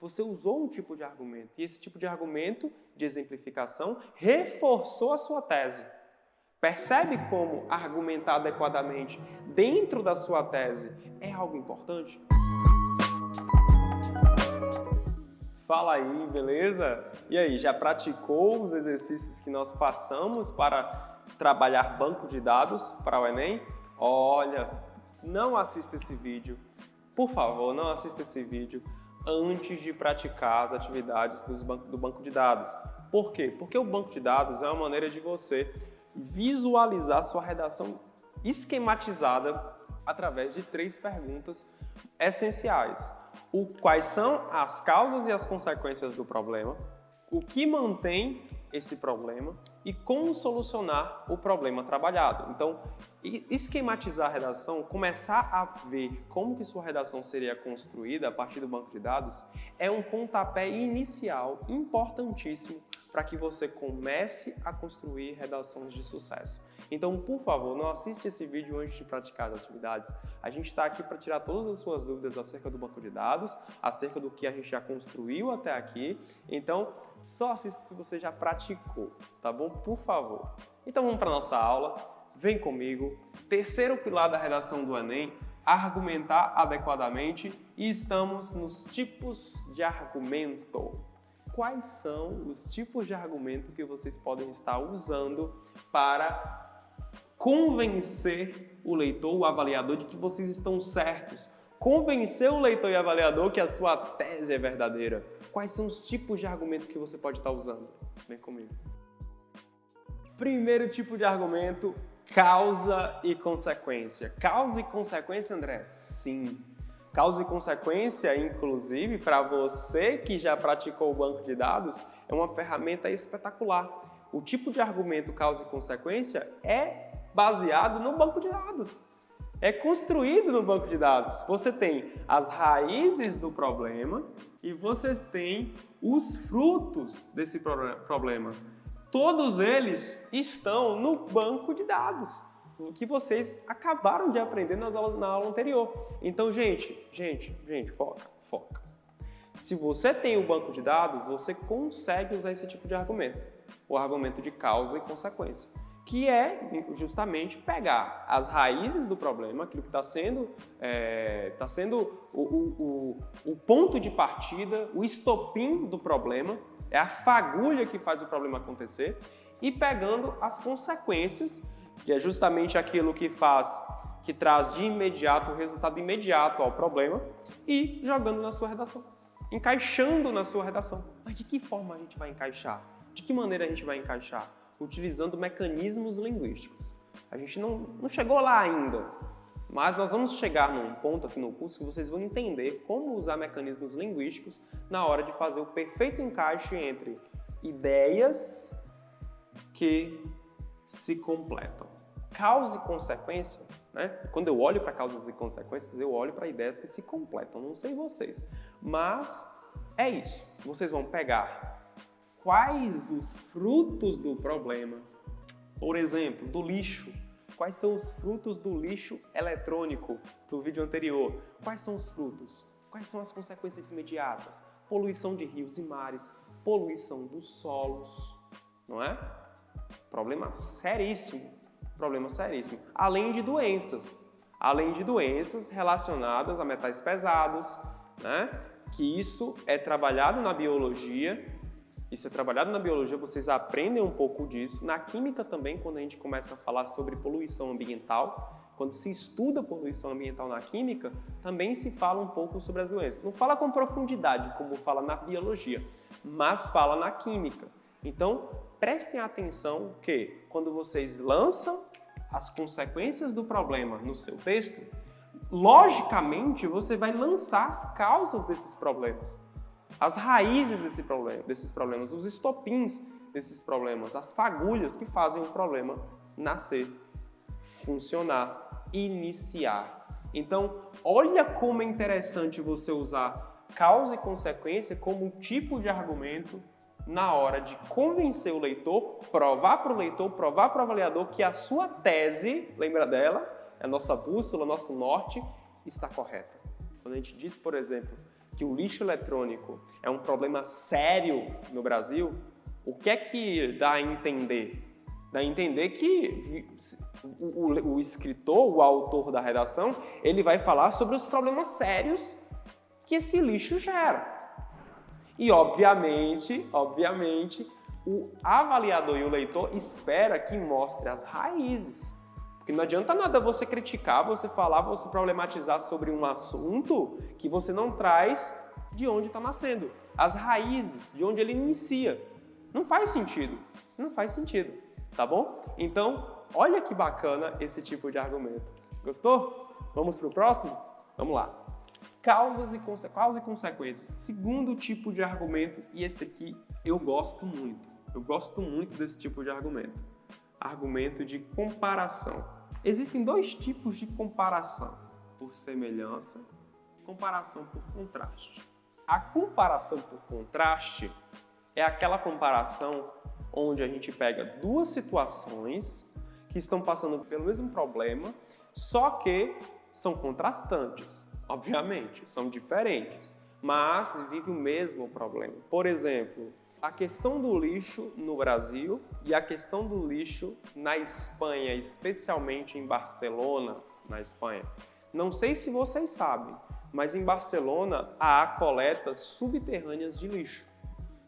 você usou um tipo de argumento e esse tipo de argumento de exemplificação reforçou a sua tese. Percebe como argumentar adequadamente dentro da sua tese é algo importante? Fala aí, beleza? E aí, já praticou os exercícios que nós passamos para trabalhar banco de dados para o Enem? Olha, não assista esse vídeo. Por favor, não assista esse vídeo antes de praticar as atividades do banco de dados. Por quê? Porque o banco de dados é uma maneira de você visualizar sua redação esquematizada através de 3 perguntas essenciais. Quais são as causas e as consequências do problema, o que mantém esse problema e como solucionar o problema trabalhado. Então, esquematizar a redação, começar a ver como que sua redação seria construída a partir do banco de dados, é um pontapé inicial importantíssimo para que você comece a construir redações de sucesso. Então, por favor, não assiste esse vídeo antes de praticar as atividades. A gente está aqui para tirar todas as suas dúvidas acerca do banco de dados, acerca do que a gente já construiu até aqui. Então, só assista se você já praticou, tá bom? Por favor. Então, vamos para a nossa aula. Vem comigo. Terceiro pilar da redação do Enem, argumentar adequadamente. E estamos nos tipos de argumento. Quais são os tipos de argumento que vocês podem estar usando para convencer o leitor, o avaliador, de que vocês estão certos? Convencer o leitor e avaliador que a sua tese é verdadeira. Quais são os tipos de argumento que você pode estar usando? Vem comigo. Primeiro tipo de argumento, causa e consequência. Causa e consequência, André? Sim. Causa e consequência, inclusive, para você que já praticou o banco de dados, é uma ferramenta espetacular. O tipo de argumento causa e consequência é baseado no banco de dados. É construído no banco de dados. Você tem as raízes do problema e você tem os frutos desse problema. Todos eles estão no banco de dados, o que vocês acabaram de aprender na aula anterior. Então, gente, foca. Se você tem o banco de dados, você consegue usar esse tipo de argumento, o argumento de causa e consequência, que é justamente pegar as raízes do problema, aquilo que está sendo o ponto de partida, o estopim do problema, é a fagulha que faz o problema acontecer, e pegando as consequências, que é justamente aquilo que traz de imediato o resultado imediato ao problema, e jogando na sua redação, encaixando na sua redação. Mas de que forma a gente vai encaixar? De que maneira a gente vai encaixar? Utilizando mecanismos linguísticos. A gente não chegou lá ainda, mas nós vamos chegar num ponto aqui no curso que vocês vão entender como usar mecanismos linguísticos na hora de fazer o perfeito encaixe entre ideias que se completam. Causa e consequência, né? Quando eu olho para causas e consequências, eu olho para ideias que se completam. Não sei vocês, mas é isso. Vocês vão pegar quais os frutos do problema, por exemplo, do lixo. Quais são os frutos do lixo eletrônico do vídeo anterior? Quais são os frutos? Quais são as consequências imediatas? Poluição de rios e mares, poluição dos solos, não é? Problema seríssimo. Além de doenças relacionadas a metais pesados, né? Que isso é trabalhado na biologia. Vocês aprendem um pouco disso. Na química também, quando a gente começa a falar sobre poluição ambiental, quando se estuda poluição ambiental na química, também se fala um pouco sobre as doenças. Não fala com profundidade, como fala na biologia, mas fala na química. Então, prestem atenção que, quando vocês lançam as consequências do problema no seu texto, logicamente, você vai lançar as causas desses problemas. As raízes desses problemas, os estopins desses problemas, as fagulhas que fazem o problema nascer, funcionar, iniciar. Então, olha como é interessante você usar causa e consequência como tipo de argumento na hora de convencer o leitor, provar para o leitor, provar para o avaliador que a sua tese, lembra dela, é a nossa bússola, nosso norte, está correta. Quando a gente diz, por exemplo, que o lixo eletrônico é um problema sério no Brasil, o que é que dá a entender? Dá a entender que o escritor, o autor da redação, ele vai falar sobre os problemas sérios que esse lixo gera. E, obviamente, o avaliador e o leitor espera que mostre as raízes. Porque não adianta nada você criticar, você falar, você problematizar sobre um assunto que você não traz de onde está nascendo. As raízes, de onde ele inicia. Não faz sentido. Não faz sentido. Tá bom? Então, olha que bacana esse tipo de argumento. Gostou? Vamos para o próximo? Vamos lá. Causas e consequências. Segundo tipo de argumento, e esse aqui eu gosto muito. Eu gosto muito desse tipo de argumento. Argumento de comparação. Existem dois tipos de comparação, por semelhança e comparação por contraste. A comparação por contraste é aquela comparação onde a gente pega duas situações que estão passando pelo mesmo problema, só que são contrastantes, obviamente, são diferentes, mas vivem o mesmo problema. Por exemplo, a questão do lixo no Brasil e a questão do lixo na Espanha, especialmente em Barcelona, na Espanha. Não sei se vocês sabem, mas em Barcelona há coletas subterrâneas de lixo.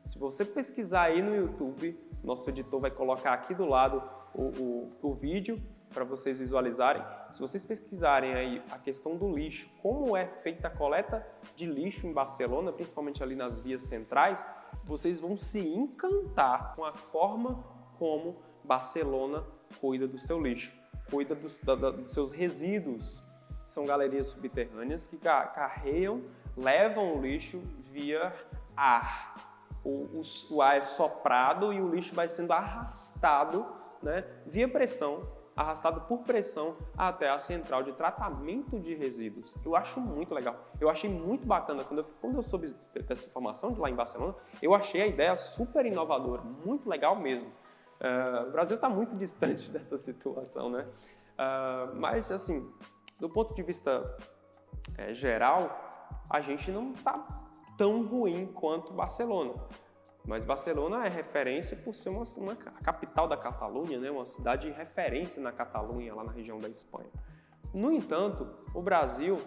Se você pesquisar aí no YouTube, nosso editor vai colocar aqui do lado o vídeo para vocês visualizarem. Se vocês pesquisarem aí a questão do lixo, como é feita a coleta de lixo em Barcelona, principalmente ali nas vias centrais, vocês vão se encantar com a forma como Barcelona cuida do seu lixo, cuida dos seus resíduos. São galerias subterrâneas que carregam, levam o lixo via ar. O ar é soprado e o lixo vai sendo arrastado, né, via pressão, arrastado por pressão até a central de tratamento de resíduos. Eu acho muito legal. Eu achei muito bacana. Quando eu soube dessa informação de lá em Barcelona, eu achei a ideia super inovadora, muito legal mesmo. O Brasil está muito distante dessa situação, né? Mas, assim, do ponto de vista geral, a gente não está tão ruim quanto Barcelona. Mas Barcelona é referência por ser a capital da Catalunha, né? Uma cidade de referência na Catalunha, lá na região da Espanha. No entanto, o Brasil,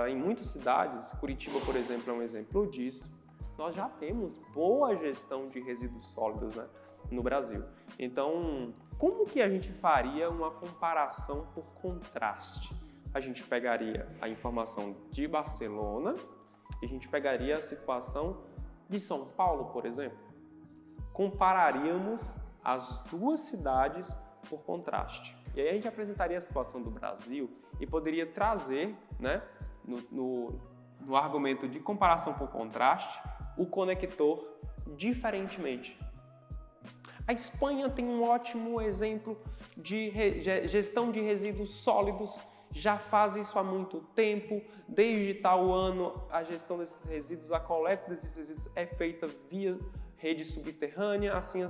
em muitas cidades, Curitiba, por exemplo, é um exemplo disso, nós já temos boa gestão de resíduos sólidos, né, no Brasil. Então, como que a gente faria uma comparação por contraste? A gente pegaria a informação de Barcelona e a gente pegaria a situação de São Paulo, por exemplo. Compararíamos as duas cidades por contraste. E aí a gente apresentaria a situação do Brasil e poderia trazer, né, no argumento de comparação por contraste, o conector diferentemente. A Espanha tem um ótimo exemplo de gestão de resíduos sólidos, já faz isso há muito tempo, desde tal ano a gestão desses resíduos, a coleta desses resíduos é feita via rede subterrânea, assim,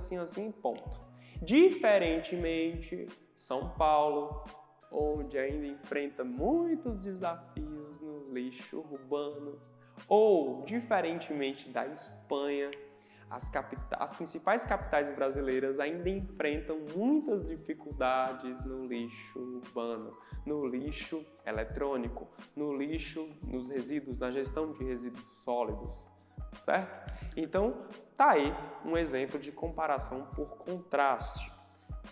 ponto. Diferentemente, São Paulo, onde ainda enfrenta muitos desafios no lixo urbano, ou, diferentemente da Espanha, as principais capitais brasileiras ainda enfrentam muitas dificuldades no lixo urbano, no lixo eletrônico, no lixo, nos resíduos, na gestão de resíduos sólidos, certo? Então, tá aí um exemplo de comparação por contraste.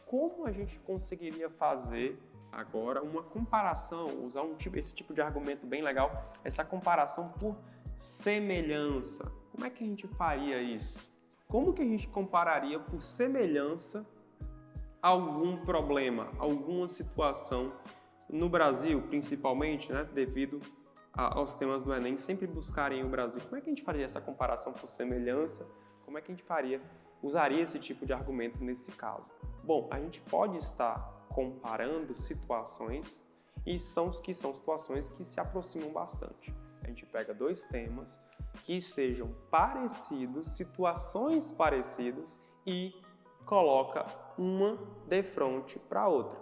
Como a gente conseguiria fazer agora uma comparação, usar esse tipo de argumento bem legal, essa comparação por semelhança? Como é que a gente faria isso? Como que a gente compararia por semelhança algum problema, alguma situação no Brasil, principalmente, né, devido aos temas do Enem sempre buscarem o Brasil? Como é que a gente faria essa comparação por semelhança? Como é que a gente usaria esse tipo de argumento nesse caso? Bom, a gente pode estar comparando situações e são situações que se aproximam bastante. A gente pega dois temas que sejam parecidos, situações parecidas e coloca uma de frente para a outra,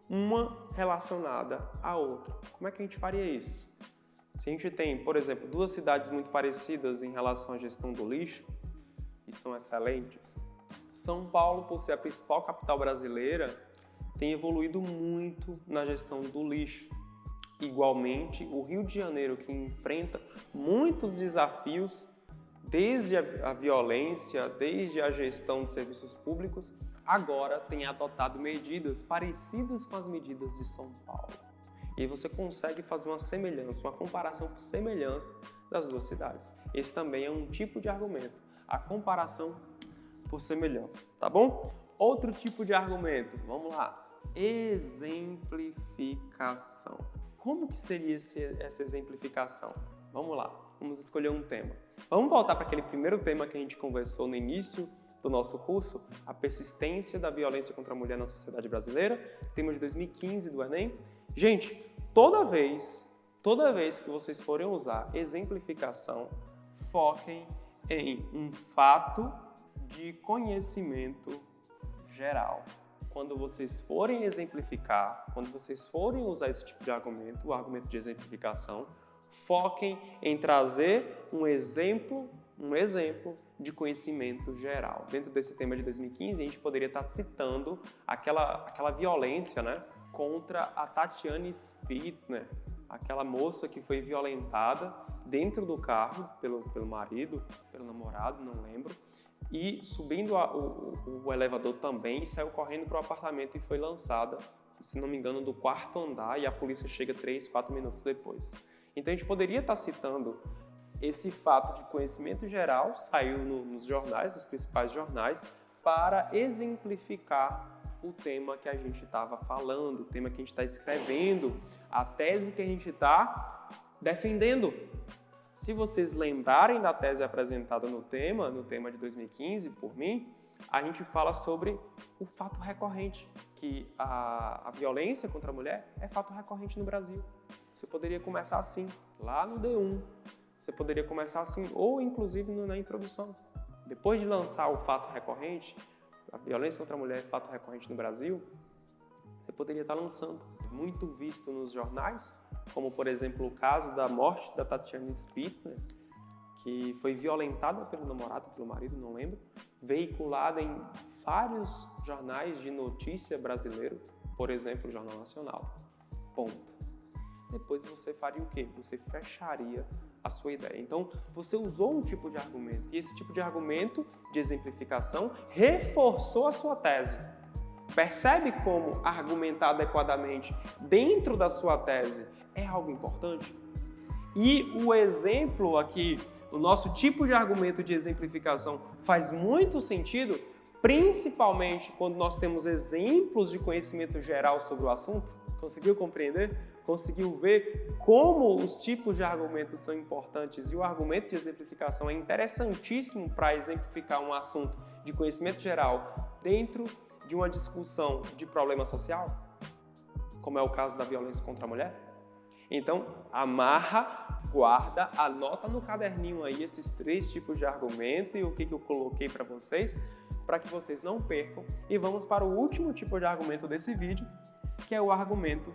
uma relacionada à outra. Como é que a gente faria isso? Se a gente tem, por exemplo, duas cidades muito parecidas em relação à gestão do lixo, e são excelentes, São Paulo, por ser a principal capital brasileira, tem evoluído muito na gestão do lixo. Igualmente, o Rio de Janeiro, que enfrenta muitos desafios, desde a violência, desde a gestão de serviços públicos, agora tem adotado medidas parecidas com as medidas de São Paulo. E aí você consegue fazer uma semelhança, uma comparação por semelhança das duas cidades. Esse também é um tipo de argumento, a comparação por semelhança, tá bom? Outro tipo de argumento, vamos lá, exemplificação. Como que seria essa exemplificação? Vamos lá, vamos escolher um tema. Vamos voltar para aquele primeiro tema que a gente conversou no início do nosso curso, a persistência da violência contra a mulher na sociedade brasileira, tema de 2015 do Enem. Gente, toda vez que vocês forem usar exemplificação, foquem em um fato de conhecimento geral. Quando vocês forem exemplificar, quando vocês forem usar esse tipo de argumento, o argumento de exemplificação, foquem em trazer um exemplo de conhecimento geral. Dentro desse tema de 2015, a gente poderia estar citando aquela violência, né, contra a Tatiane Spitz, né, aquela moça que foi violentada dentro do carro pelo marido, pelo namorado, não lembro, e subindo o elevador também, saiu correndo para o apartamento e foi lançada, se não me engano, do quarto andar, e a polícia chega 3, 4 minutos depois. Então a gente poderia estar citando esse fato de conhecimento geral, saiu nos jornais, nos principais jornais, para exemplificar o tema que a gente estava falando, o tema que a gente está escrevendo, a tese que a gente está defendendo. Se vocês lembrarem da tese apresentada no tema de 2015, por mim, a gente fala sobre o fato recorrente, que a violência contra a mulher é fato recorrente no Brasil. Você poderia começar assim, lá no D1. Você poderia começar assim, ou inclusive na introdução. Depois de lançar o fato recorrente, a violência contra a mulher é fato recorrente no Brasil, você poderia estar lançando. Muito visto nos jornais, como por exemplo o caso da morte da Tatiane Spitz, né, que foi violentada pelo namorado, pelo marido, não lembro, veiculada em vários jornais de notícia brasileiro, por exemplo, o Jornal Nacional. Ponto. Depois você faria o quê? Você fecharia a sua ideia. Então, você usou um tipo de argumento, e esse tipo de argumento de exemplificação reforçou a sua tese. Percebe como argumentar adequadamente dentro da sua tese é algo importante? E o exemplo aqui, o nosso tipo de argumento de exemplificação faz muito sentido, principalmente quando nós temos exemplos de conhecimento geral sobre o assunto. Conseguiu compreender? Conseguiu ver como os tipos de argumentos são importantes e o argumento de exemplificação é interessantíssimo para exemplificar um assunto de conhecimento geral dentro de uma discussão de problema social, como é o caso da violência contra a mulher? Então, amarra, guarda, anota no caderninho aí esses 3 tipos de argumento e o que eu coloquei para vocês, para que vocês não percam. E vamos para o último tipo de argumento desse vídeo, que é o argumento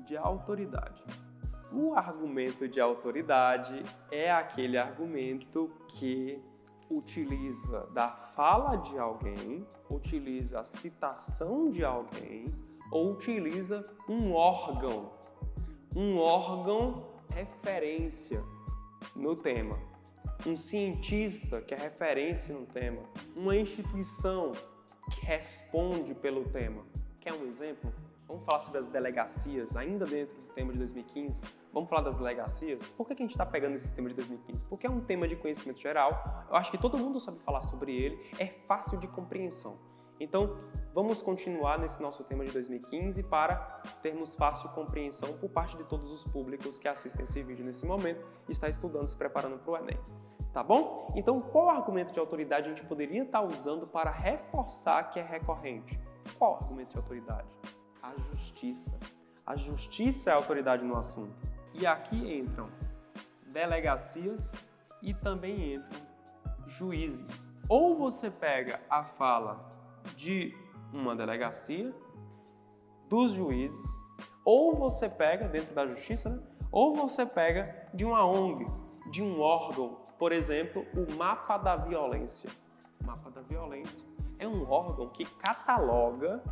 de autoridade. O argumento de autoridade é aquele argumento que utiliza da fala de alguém, utiliza a citação de alguém ou utiliza um órgão referência no tema, um cientista que é referência no tema, uma instituição que responde pelo tema. Quer um exemplo? Vamos falar sobre as delegacias, ainda dentro do tema de 2015. Vamos falar das delegacias? Por que a gente está pegando esse tema de 2015? Porque é um tema de conhecimento geral, eu acho que todo mundo sabe falar sobre ele, é fácil de compreensão. Então, vamos continuar nesse nosso tema de 2015 para termos fácil compreensão por parte de todos os públicos que assistem esse vídeo nesse momento e está estudando, se preparando para o Enem. Tá bom? Então, qual argumento de autoridade a gente poderia estar usando para reforçar que é recorrente? Qual argumento de autoridade? A justiça. A justiça é a autoridade no assunto. E aqui entram delegacias e também entram juízes. Ou você pega a fala de uma delegacia, dos juízes, ou você pega, dentro da justiça, né? Ou você pega de uma ONG, de um órgão, por exemplo, o Mapa da Violência. O Mapa da Violência é um órgão que cataloga,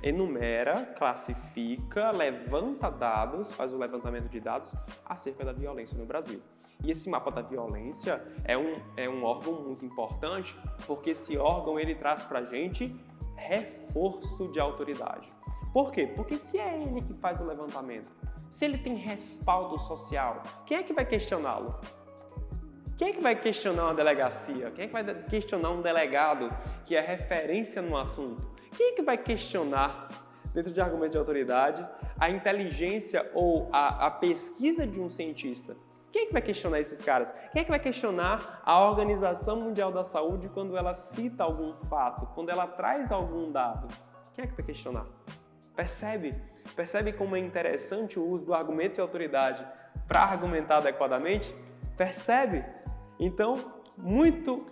enumera, classifica, levanta dados, faz o levantamento de dados acerca da violência no Brasil. E esse Mapa da Violência é um órgão muito importante, porque esse órgão ele traz para a gente reforço de autoridade. Por quê? Porque se é ele que faz o levantamento, se ele tem respaldo social, quem é que vai questioná-lo? Quem é que vai questionar uma delegacia? Quem é que vai questionar um delegado que é referência no assunto? Quem é que vai questionar, dentro de argumento de autoridade, a inteligência ou a pesquisa de um cientista? Quem é que vai questionar esses caras? Quem é que vai questionar a Organização Mundial da Saúde quando ela cita algum fato, quando ela traz algum dado? Quem é que vai questionar? Percebe? Percebe como é interessante o uso do argumento de autoridade para argumentar adequadamente? Percebe? Então, muito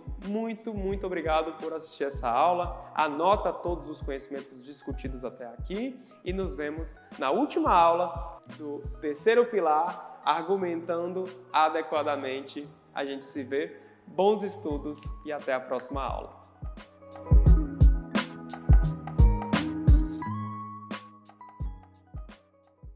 obrigado por assistir essa aula. Anota todos os conhecimentos discutidos até aqui e nos vemos na última aula do terceiro pilar, argumentando adequadamente. A gente se vê. Bons estudos e até a próxima aula.